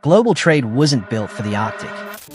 Global trade wasn't built for the Arctic.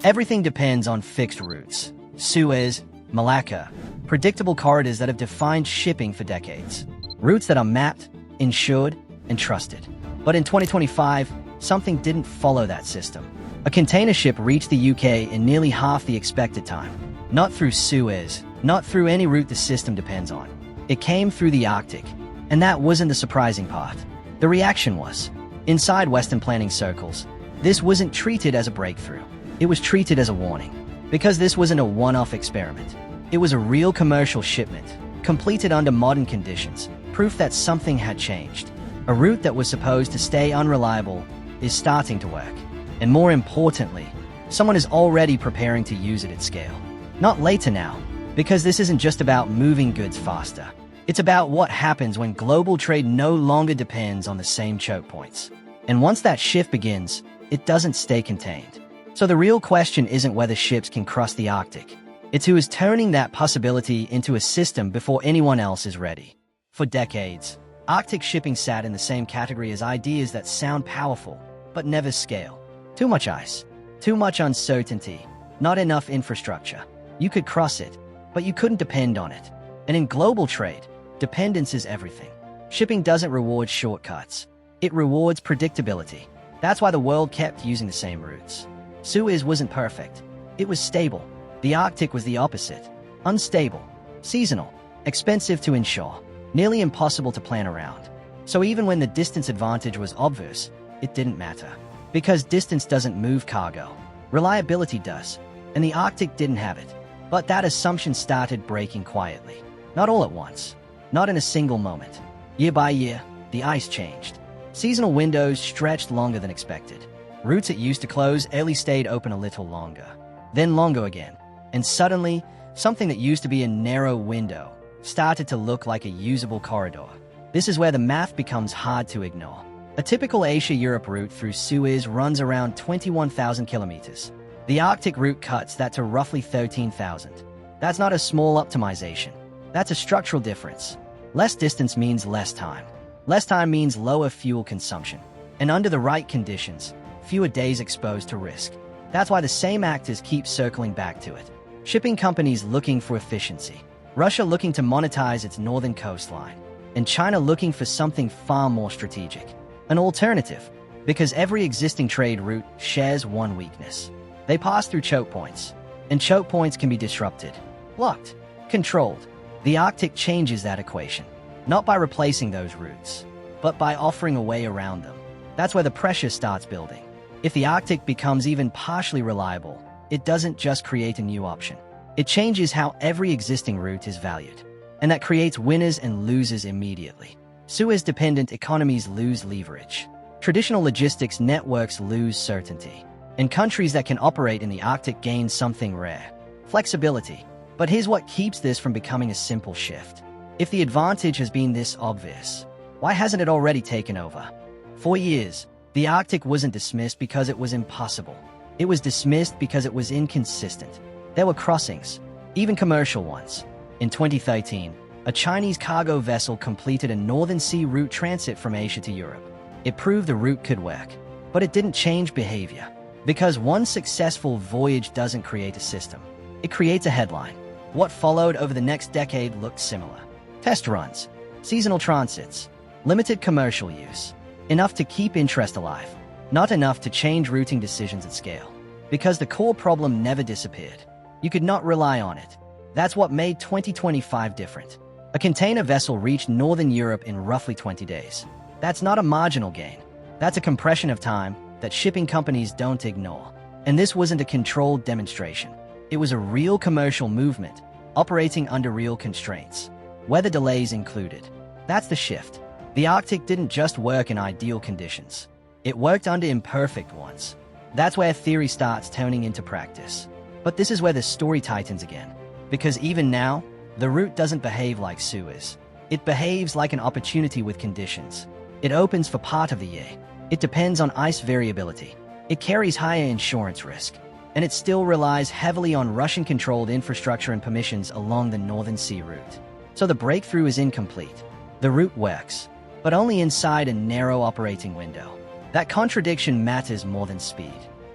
Everything depends on fixed routes. Suez, Malacca, predictable corridors that have defined shipping for decades. Routes that are mapped, insured, and trusted. But in 2025, something didn't follow that system. A container ship reached the UK in nearly half the expected time. Not through Suez, not through any route the system depends on. It came through the Arctic, and that wasn't the surprising part. The reaction was, inside Western planning circles, this wasn't treated as a breakthrough. It was treated as a warning. Because this wasn't a one-off experiment. It was a real commercial shipment, completed under modern conditions, proof that something had changed. A route that was supposed to stay unreliable is starting to work. And more importantly, someone is already preparing to use it at scale. Not later now, because this isn't just about moving goods faster. It's about what happens when global trade no longer depends on the same choke points. And once that shift begins, it doesn't stay contained. So the real question isn't whether ships can cross the Arctic. It's who is turning that possibility into a system before anyone else is ready. For decades, Arctic shipping sat in the same category as ideas that sound powerful, but never scale. Too much ice, too much uncertainty, not enough infrastructure. You could cross it, but you couldn't depend on it. And in global trade, dependence is everything. Shipping doesn't reward shortcuts. It rewards predictability. That's why the world kept using the same routes. Suez wasn't perfect. It was stable. The Arctic was the opposite. Unstable, seasonal, expensive to insure, nearly impossible to plan around. So even when the distance advantage was obvious, it didn't matter. Because distance doesn't move cargo. Reliability does. And the Arctic didn't have it. But that assumption started breaking quietly. Not all at once. Not in a single moment. Year by year, the ice changed. Seasonal windows stretched longer than expected. Routes that used to close early stayed open a little longer. Then longer again. And suddenly, something that used to be a narrow window started to look like a usable corridor. This is where the math becomes hard to ignore. A typical Asia-Europe route through Suez runs around 21,000 kilometers. The Arctic route cuts that to roughly 13,000. That's not a small optimization. That's a structural difference. Less distance means less time. Less time means lower fuel consumption. And under the right conditions, fewer days exposed to risk. That's why the same actors keep circling back to it. Shipping companies looking for efficiency. Russia looking to monetize its northern coastline. And China looking for something far more strategic. An alternative. Because every existing trade route shares one weakness. They pass through choke points. And choke points can be disrupted, blocked, controlled. The Arctic changes that equation. Not by replacing those routes, but by offering a way around them. That's where the pressure starts building. If the Arctic becomes even partially reliable, it doesn't just create a new option. It changes how every existing route is valued. And that creates winners and losers immediately. Suez-dependent economies lose leverage. Traditional logistics networks lose certainty. And countries that can operate in the Arctic gain something rare: flexibility. But here's what keeps this from becoming a simple shift. If the advantage has been this obvious, why hasn't it already taken over? For years, the Arctic wasn't dismissed because it was impossible. It was dismissed because it was inconsistent. There were crossings, even commercial ones. In 2013, a Chinese cargo vessel completed a Northern Sea route transit from Asia to Europe. It proved the route could work, but it didn't change behavior. Because one successful voyage doesn't create a system. It creates a headline. What followed over the next decade looked similar. Test runs, seasonal transits, limited commercial use. Enough to keep interest alive, not enough to change routing decisions at scale. Because the core problem never disappeared. You could not rely on it. That's what made 2025 different. A container vessel reached Northern Europe in roughly 20 days. That's not a marginal gain. That's a compression of time that shipping companies don't ignore. And this wasn't a controlled demonstration. It was a real commercial movement, operating under real constraints. Weather delays included. That's the shift. The Arctic didn't just work in ideal conditions. It worked under imperfect ones. That's where theory starts turning into practice. But this is where the story tightens again. Because even now, the route doesn't behave like Suez. It behaves like an opportunity with conditions. It opens for part of the year. It depends on ice variability. It carries higher insurance risk. And it still relies heavily on Russian-controlled infrastructure and permissions along the Northern Sea route. So the breakthrough is incomplete. The route works, but only inside a narrow operating window. That contradiction matters more than speed,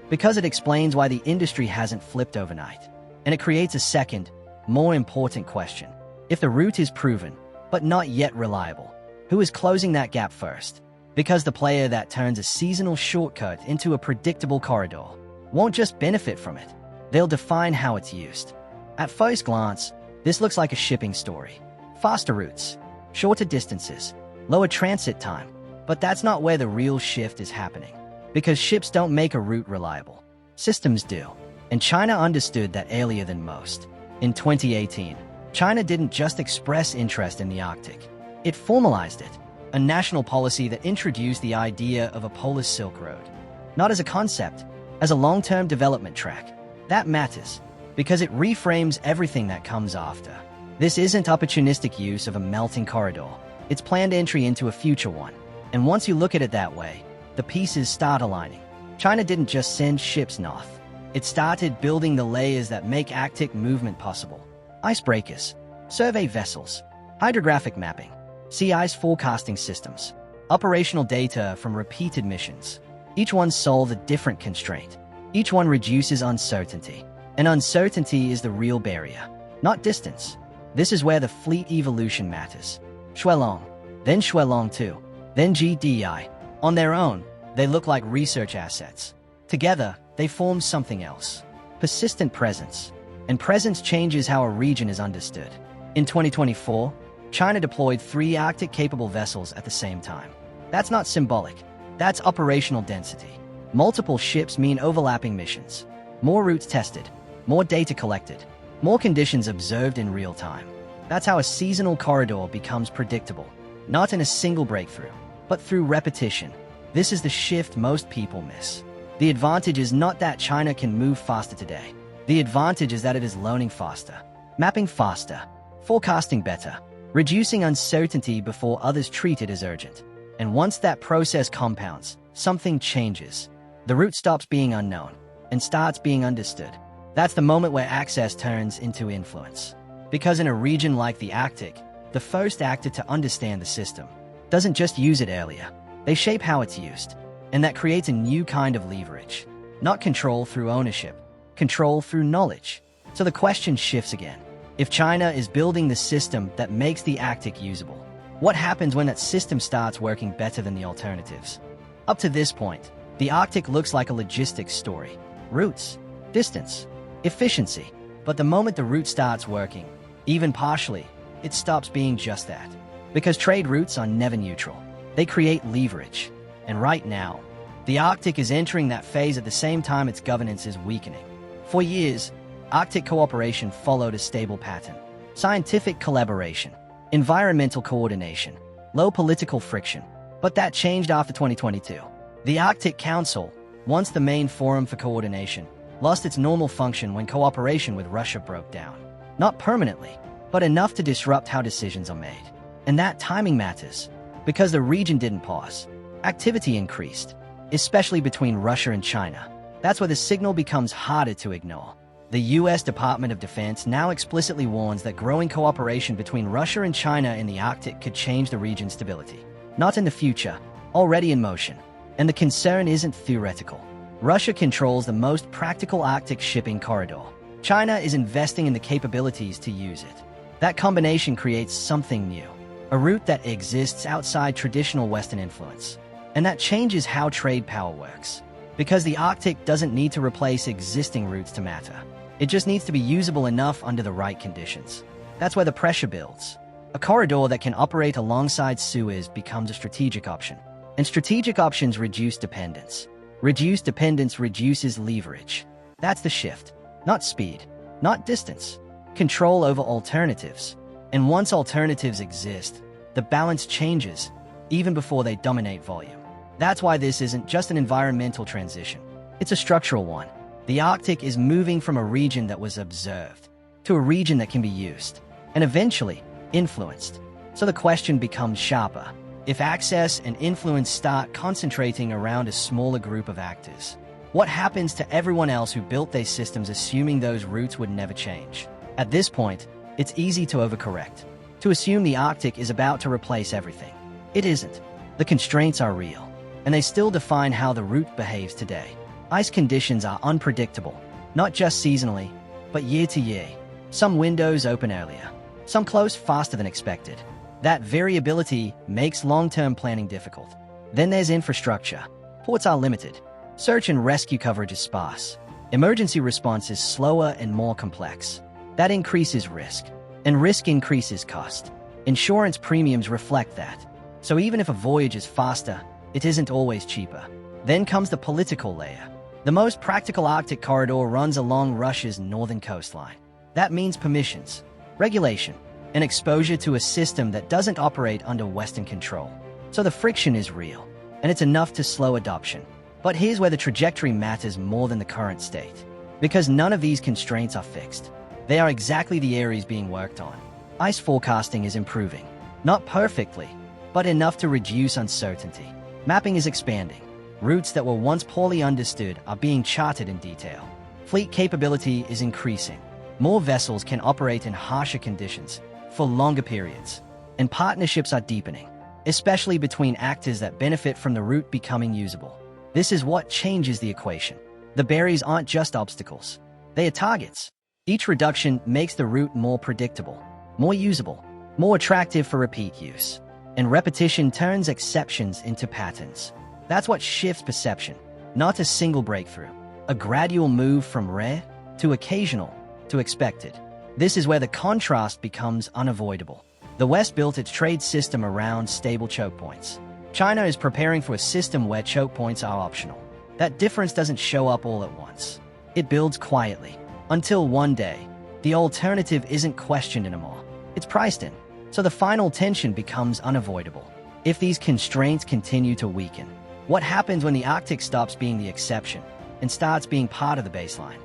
because it explains why the industry hasn't flipped overnight. And it creates a second, more important question. If the route is proven, but not yet reliable, who is closing that gap first? Because the player that turns a seasonal shortcut into a predictable corridor won't just benefit from it, they'll define how it's used. At first glance, this looks like a shipping story. Faster routes, shorter distances, lower transit time. But that's not where the real shift is happening. Because ships don't make a route reliable. Systems do. And China understood that earlier than most. In 2018, China didn't just express interest in the Arctic. It formalized it, a national policy that introduced the idea of a polar Silk Road. Not as a concept, as a long-term development track. That matters, because it reframes everything that comes after. This isn't opportunistic use of a melting corridor. It's planned entry into a future one. And once you look at it that way, the pieces start aligning. China didn't just send ships north. It started building the layers that make Arctic movement possible. Icebreakers, survey vessels, hydrographic mapping, sea ice forecasting systems, operational data from repeated missions. Each one solves a different constraint. Each one reduces uncertainty. And uncertainty is the real barrier, not distance. This is where the fleet evolution matters. Shuelong, then Shuelong 2. Then GDI. On their own, they look like research assets. Together, they form something else. Persistent presence. And presence changes how a region is understood. In 2024, China deployed 3 Arctic-capable vessels at the same time. That's not symbolic. That's operational density. Multiple ships mean overlapping missions. More routes tested. More data collected. More conditions observed in real time. That's how a seasonal corridor becomes predictable. Not in a single breakthrough, but through repetition. This is the shift most people miss. The advantage is not that China can move faster today. The advantage is that it is learning faster, mapping faster, forecasting better, reducing uncertainty before others treat it as urgent. And once that process compounds, something changes. The route stops being unknown and starts being understood. That's the moment where access turns into influence. Because in a region like the Arctic, the first actor to understand the system doesn't just use it earlier. They shape how it's used. And that creates a new kind of leverage. Not control through ownership, control through knowledge. So the question shifts again. If China is building the system that makes the Arctic usable, what happens when that system starts working better than the alternatives? Up to this point, the Arctic looks like a logistics story. Routes, distance, efficiency. But the moment the route starts working, even partially, it stops being just that. Because trade routes are never neutral. They create leverage. And right now, the Arctic is entering that phase at the same time its governance is weakening. For years, Arctic cooperation followed a stable pattern. Scientific collaboration, environmental coordination, low political friction. But that changed after 2022. The Arctic Council, once the main forum for coordination, lost its normal function when cooperation with Russia broke down. Not permanently, but enough to disrupt how decisions are made. And that timing matters, because the region didn't pause. Activity increased, especially between Russia and China. That's where the signal becomes harder to ignore. The US Department of Defense now explicitly warns that growing cooperation between Russia and China in the Arctic could change the region's stability. Not in the future, already in motion. And the concern isn't theoretical. Russia controls the most practical Arctic shipping corridor. China is investing in the capabilities to use it. That combination creates something new, a route that exists outside traditional Western influence. And that changes how trade power works. Because the Arctic doesn't need to replace existing routes to matter. It just needs to be usable enough under the right conditions. That's where the pressure builds. A corridor that can operate alongside Suez becomes a strategic option. And strategic options reduce dependence. Reduced dependence reduces leverage. That's the shift. Not speed, not distance. Control over alternatives. And once alternatives exist, the balance changes, even before they dominate volume. That's why this isn't just an environmental transition. It's a structural one. The Arctic is moving from a region that was observed to a region that can be used, and eventually influenced. So the question becomes sharper. If access and influence start concentrating around a smaller group of actors, what happens to everyone else who built their systems assuming those routes would never change? At this point, it's easy to overcorrect, to assume the Arctic is about to replace everything. It isn't. The constraints are real. and they still define how the route behaves today. Ice conditions are unpredictable, not just seasonally, but year to year. Some windows open earlier, some close faster than expected. That variability makes long-term planning difficult. Then there's infrastructure. Ports are limited. Search and rescue coverage is sparse. Emergency response is slower and more complex. That increases risk, and risk increases cost. Insurance premiums reflect that. So even if a voyage is faster, it isn't always cheaper. Then comes the political layer. The most practical Arctic corridor runs along Russia's northern coastline. That means permissions, regulation, and exposure to a system that doesn't operate under Western control. So the friction is real, and it's enough to slow adoption. But here's where the trajectory matters more than the current state. Because none of these constraints are fixed. They are exactly the areas being worked on. Ice forecasting is improving. Not perfectly, but enough to reduce uncertainty. Mapping is expanding. Routes that were once poorly understood are being charted in detail. Fleet capability is increasing. More vessels can operate in harsher conditions for longer periods. And partnerships are deepening, especially between actors that benefit from the route becoming usable. This is what changes the equation. The barriers aren't just obstacles. They are targets. Each reduction makes the route more predictable, more usable, more attractive for repeat use. And repetition turns exceptions into patterns. That's what shifts perception, not a single breakthrough. A gradual move from rare to occasional to expected. This is where the contrast becomes unavoidable. The West built its trade system around stable chokepoints. China is preparing for a system where chokepoints are optional. That difference doesn't show up all at once. It builds quietly, until one day, the alternative isn't questioned anymore. It's priced in, so the final tension becomes unavoidable. If these constraints continue to weaken, what happens when the Arctic stops being the exception and starts being part of the baseline?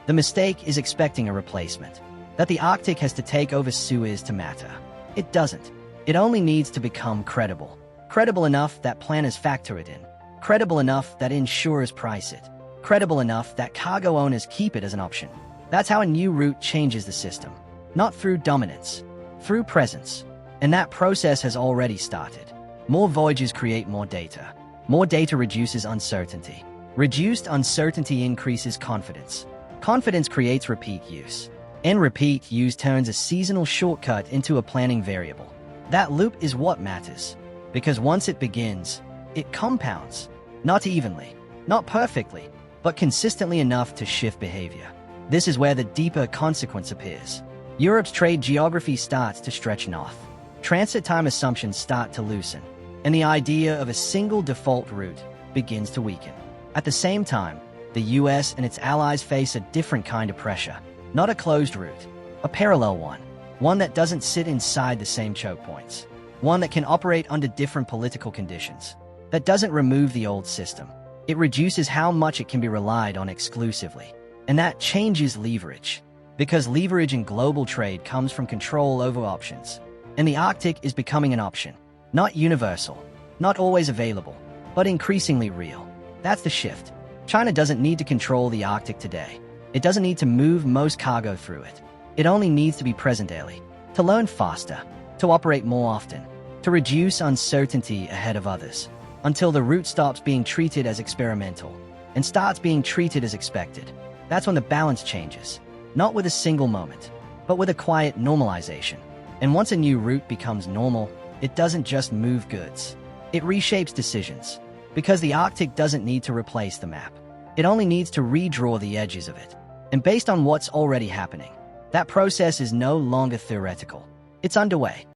The mistake is expecting a replacement, that the Arctic has to take over Suez to matter. It doesn't. It only needs to become credible. Credible enough that planners factor it in. Credible enough that insurers price it. Credible enough that cargo owners keep it as an option. That's how a new route changes the system. Not through dominance, through presence. And that process has already started. More voyages create more data. More data reduces uncertainty. Reduced uncertainty increases confidence. Confidence creates repeat use. And repeat use turns a seasonal shortcut into a planning variable. That loop is what matters. Because once it begins, it compounds. Not evenly, not perfectly, but consistently enough to shift behavior. This is where the deeper consequence appears. Europe's trade geography starts to stretch north. Transit time assumptions start to loosen. And the idea of a single default route begins to weaken. At the same time, the US and its allies face a different kind of pressure. Not a closed route, a parallel one. One that doesn't sit inside the same choke points. One that can operate under different political conditions. That doesn't remove the old system. It reduces how much it can be relied on exclusively. And that changes leverage. Because leverage in global trade comes from control over options. And the Arctic is becoming an option. Not universal, not always available, but increasingly real. That's the shift. China doesn't need to control the Arctic today. It doesn't need to move most cargo through it. It only needs to be present early, to learn faster, to operate more often, to reduce uncertainty ahead of others, until the route stops being treated as experimental and starts being treated as expected. That's when the balance changes, not with a single moment, but with a quiet normalization. And once a new route becomes normal, it doesn't just move goods. It reshapes decisions, because the Arctic doesn't need to replace the map. It only needs to redraw the edges of it. And based on what's already happening, that process is no longer theoretical. It's underway.